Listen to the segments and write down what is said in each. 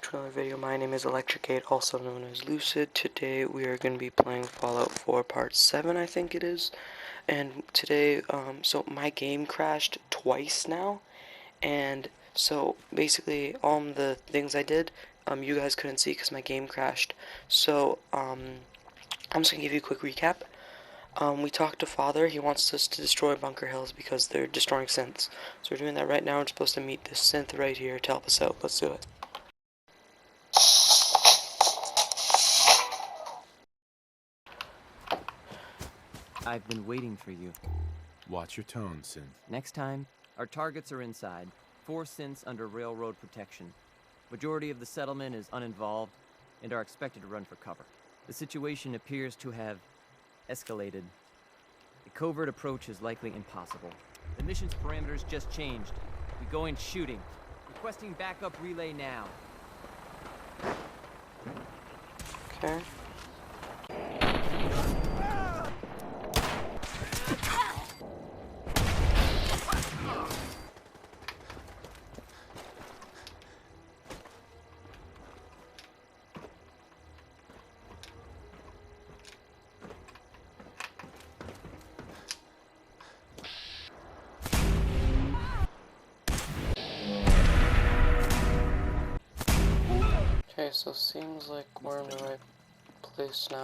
back to another video. My name is Electricate, also known as Lucid. Today we are going to be playing Fallout 4 Part 7, I think it is. And today, so my game crashed twice now. And so basically all the things I did, you guys couldn't see because my game crashed. So, I'm just going to give you a quick recap. We talked to Father. He wants us to destroy Bunker Hills because they're destroying synths. So we're doing that right now. We're supposed to meet this synth right here to help us out. Let's do it. I've been waiting for you. Watch your tone, Synth. Next time, our targets are inside. 4 synths under railroad protection. Majority of the settlement is uninvolved and are expected to run for cover. The situation appears to have escalated. A covert approach is likely impossible. The mission's parameters just changed. We go in shooting. Requesting backup relay now. Okay. Okay, so seems like we're in the right place now.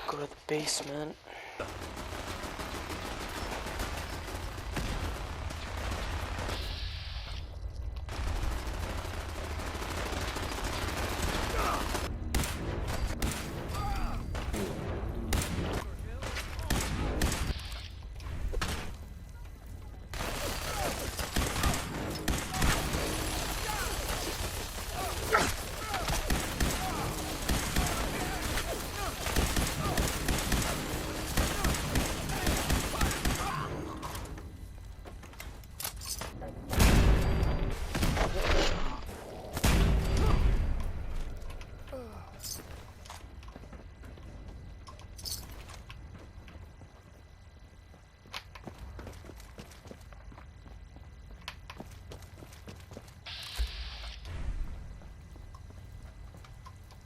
Go to the basement.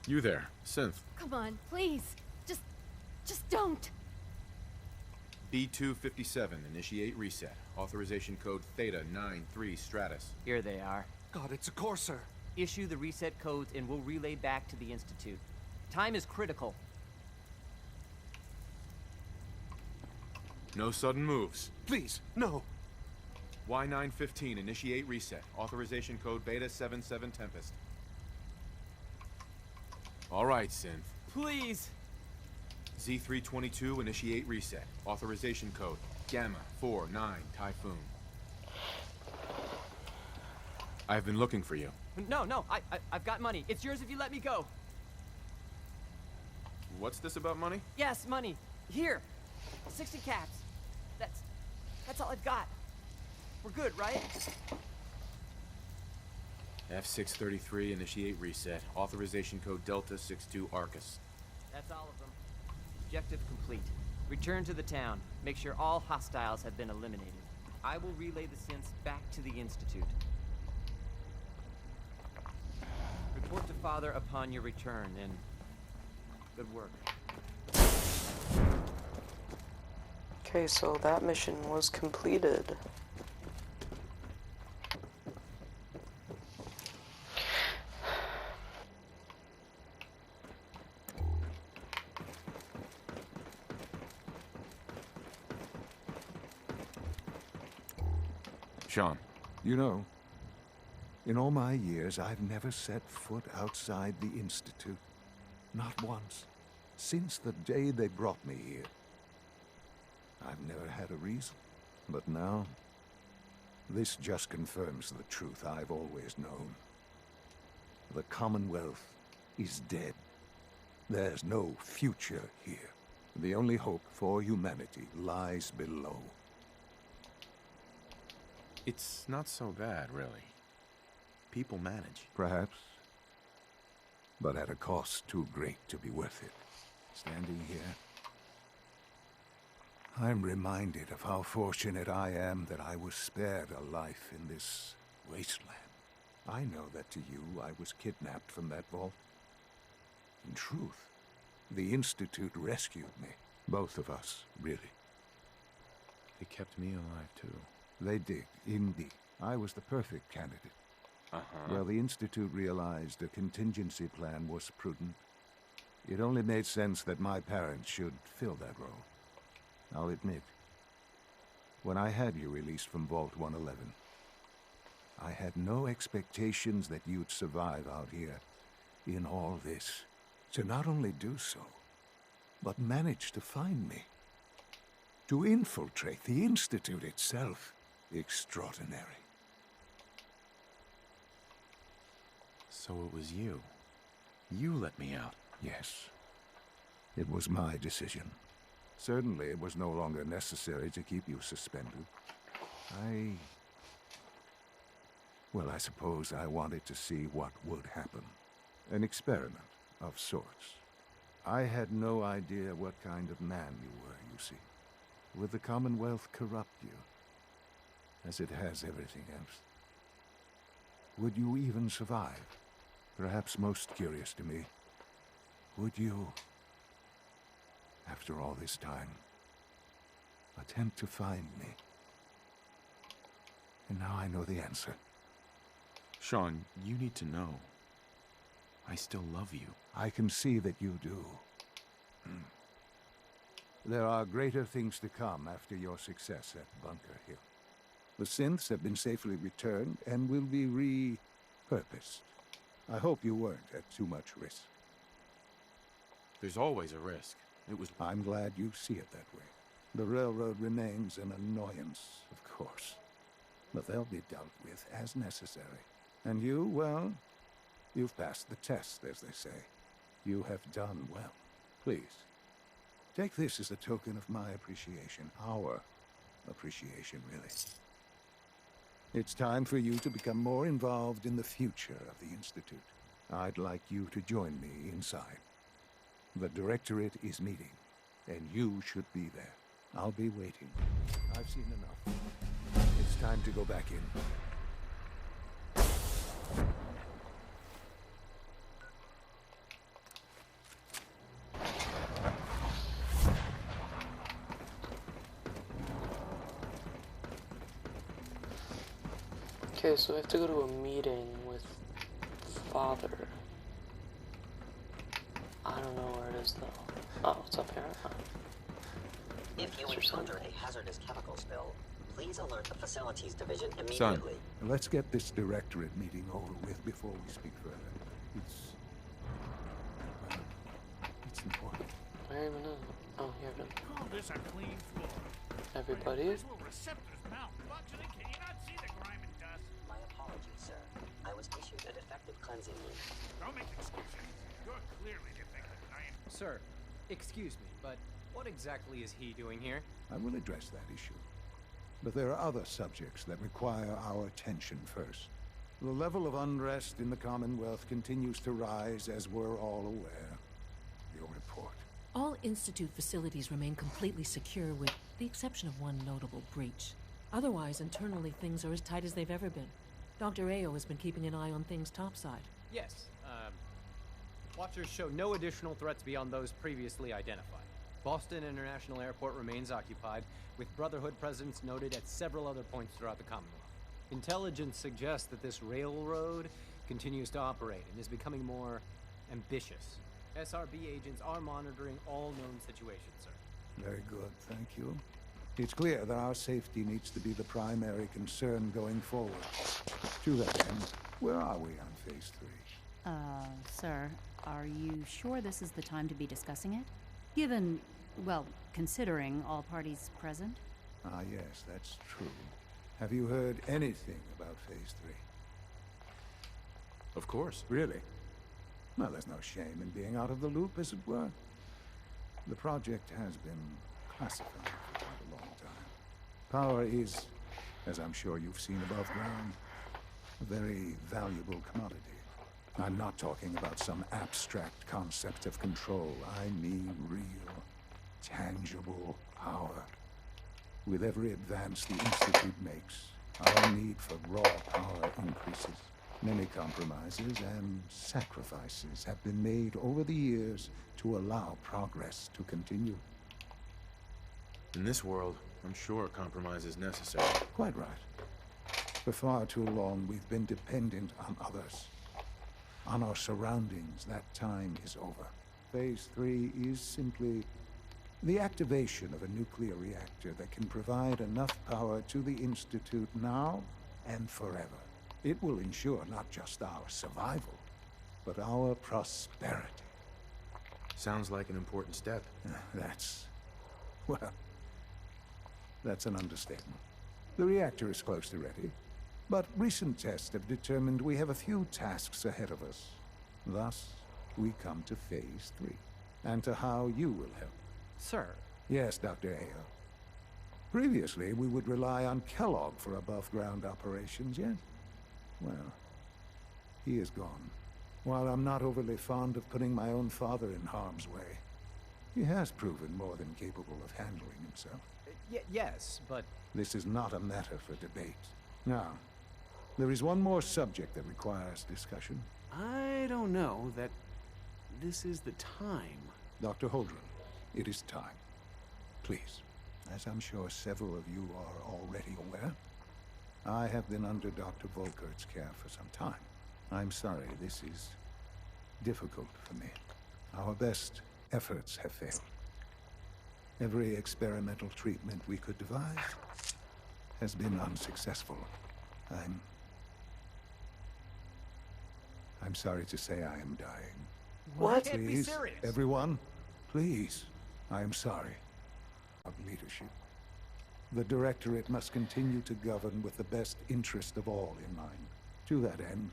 You there, Synth. Come on, please. Just don't. B257, initiate reset. Authorization code Theta 93 Stratus. Here they are. God, it's a Courser. Issue the reset codes and we'll relay back to the Institute. Time is critical. No sudden moves. Please, no. Y915, initiate reset. Authorization code Beta 77 Tempest. All right, Synth. Please! Z322, initiate reset. Authorization code Gamma 49 Typhoon. I've been looking for you. No, I've got money. It's yours if you let me go. What's this about money? Yes, money. Here. 60 caps. That's all I've got. We're good, right? F633, initiate reset. Authorization code Delta 62 Arcus. That's all of them. Objective complete. Return to the town. Make sure all hostiles have been eliminated. I will relay the synths back to the Institute. Report to Father upon your return, and good work. Okay, so that mission was completed. Sean. You know, in all my years, I've never set foot outside the Institute. Not once. Since the day they brought me here. I've never had a reason. But now, this just confirms the truth I've always known. The Commonwealth is dead. There's no future here. The only hope for humanity lies below. It's not so bad, really. People manage. Perhaps. But at a cost too great to be worth it. Standing here, I'm reminded of how fortunate I am that I was spared a life in this wasteland. I know that to you I was kidnapped from that vault. In truth, the Institute rescued me. Both of us, really. They kept me alive, too. They did, indeed. I was the perfect candidate. Uh-huh. Well, the Institute realized a contingency plan was prudent. It only made sense that my parents should fill that role. I'll admit, when I had you released from Vault 111, I had no expectations that you'd survive out here in all this. To not only do so, but manage to find me. To infiltrate the Institute itself. Extraordinary. So it was you. You let me out. Yes. It was my decision. Certainly it was no longer necessary to keep you suspended. Well, I suppose I wanted to see what would happen. An experiment of sorts. I had no idea what kind of man you were, you see. Would the Commonwealth corrupt you, as it has everything else? Would you even survive? Perhaps most curious to me, would you, after all this time, attempt to find me? And now I know the answer. Sean, you need to know. I still love you. I can see that you do. There are greater things to come after your success at Bunker Hill. The synths have been safely returned and will be repurposed. I hope you weren't at too much risk. There's always a risk. It was... I'm glad you see it that way. The railroad remains an annoyance, of course. But they'll be dealt with as necessary. And you, well, you've passed the test, as they say. You have done well. Please, take this as a token of my appreciation. Our appreciation, really. It's time for you to become more involved in the future of the Institute. I'd like you to join me inside. The Directorate is meeting, and you should be there. I'll be waiting. I've seen enough. It's time to go back in. Okay, so I have to go to a meeting with Father. I don't know where it is though. Oh, it's up here. Oh. If you encounter a hazardous chemical spill, please alert the Facilities Division immediately. Son. Let's get this Directorate meeting over with before we speak further. It's important. I don't even know. Oh, here it is. Call this a clean floor. Everybody? This will receptors malfunctioning. Can you not see the grime and dust? My apologies, sir. I was issued a defective cleansing unit. Don't make excuses. You're clearly defective, and I am... Sir, excuse me, but what exactly is he doing here? I will address that issue. But there are other subjects that require our attention first. The level of unrest in the Commonwealth continues to rise, as we're all aware. Your report. All Institute facilities remain completely secure with the exception of one notable breach. Otherwise, internally, things are as tight as they've ever been. Dr. Ayo has been keeping an eye on things topside. Yes, Watchers show no additional threats beyond those previously identified. Boston International Airport remains occupied, with Brotherhood presence noted at several other points throughout the Commonwealth. Intelligence suggests that this railroad continues to operate and is becoming more ambitious. SRB agents are monitoring all known situations, sir. Very good, thank you. It's clear that our safety needs to be the primary concern going forward. To that end, where are we on Phase 3? Sir, are you sure this is the time to be discussing it? Given, well, considering all parties present? Ah, yes, that's true. Have you heard anything about Phase 3? Of course. Really? Well, there's no shame in being out of the loop, as it were. The project has been classified for quite a long time. Power is, as I'm sure you've seen above ground, a very valuable commodity. I'm not talking about some abstract concept of control. I mean real, tangible power. With every advance the Institute makes, our need for raw power increases. Many compromises and sacrifices have been made over the years to allow progress to continue. In this world, I'm sure compromise is necessary. Quite right. For far too long, we've been dependent on others. On our surroundings. That time is over. Phase 3 is simply the activation of a nuclear reactor that can provide enough power to the Institute now and forever. It will ensure not just our survival, but our prosperity. Sounds like an important step. That's an understatement. The reactor is close to ready, but recent tests have determined we have a few tasks ahead of us. Thus, we come to Phase 3, and to how you will help. Sir. Yes, Dr. Ayo. Previously, we would rely on Kellogg for above-ground operations, yes? Well, he is gone. While I'm not overly fond of putting my own father in harm's way, he has proven more than capable of handling himself. Yes, but... This is not a matter for debate. Now, there is one more subject that requires discussion. I don't know that this is the time. Dr. Holdren, it is time. Please, as I'm sure several of you are already aware, I have been under Dr. Volkert's care for some time. I'm sorry, this is difficult for me. Our best efforts have failed. Every experimental treatment we could devise has been unsuccessful. I'm sorry to say I am dying. What? Can't be Please, serious. everyone, please. I am sorry. Of leadership. The Directorate must continue to govern with the best interest of all in mind. To that end,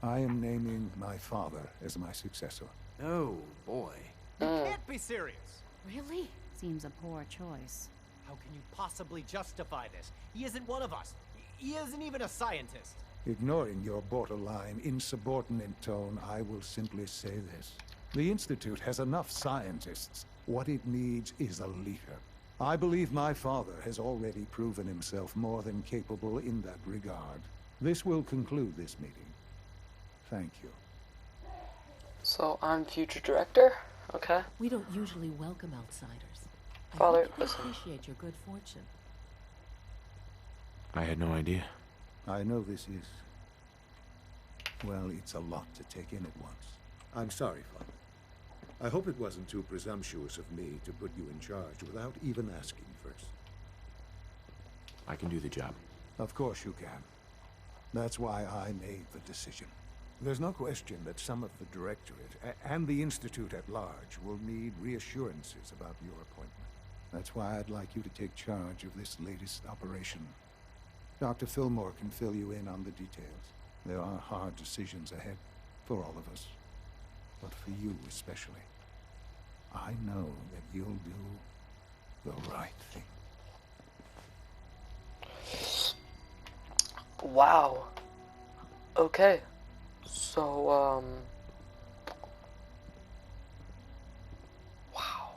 I am naming my father as my successor. Oh, boy. You can't be serious! Really? Seems a poor choice. How can you possibly justify this? He isn't one of us. He isn't even a scientist. Ignoring your borderline, insubordinate tone, I will simply say this. The Institute has enough scientists. What it needs is a leader. I believe my father has already proven himself more than capable in that regard. This will conclude this meeting. Thank you. So I'm future director? Okay. We don't usually welcome outsiders. Father, I hope you listen. appreciate your good fortune. I had no idea. I know this is... well, it's a lot to take in at once. I'm sorry, Father. I hope it wasn't too presumptuous of me to put you in charge without even asking first. I can do the job. Of course you can. That's why I made the decision. There's no question that some of the Directorate and the Institute at large will need reassurances about your appointment. That's why I'd like you to take charge of this latest operation. Dr. Fillmore can fill you in on the details. There are hard decisions ahead for all of us, but for you especially. I know that you'll do the right thing. Wow. Okay. So, wow.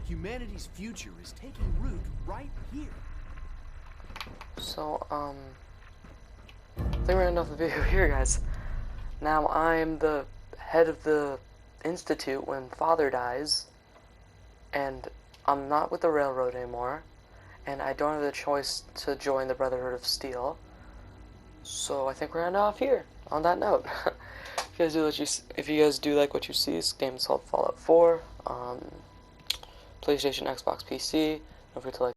Humanity's future is taking root right here. So, I think we're gonna end off the video here, guys. Now, I'm the head of the Institute when Father dies, and I'm not with the Railroad anymore, and I don't have the choice to join the Brotherhood of Steel. So I think we're gonna end off here on that note. If you guys do like what you see, this game is called Fallout 4, PlayStation, Xbox, PC. Don't forget to like.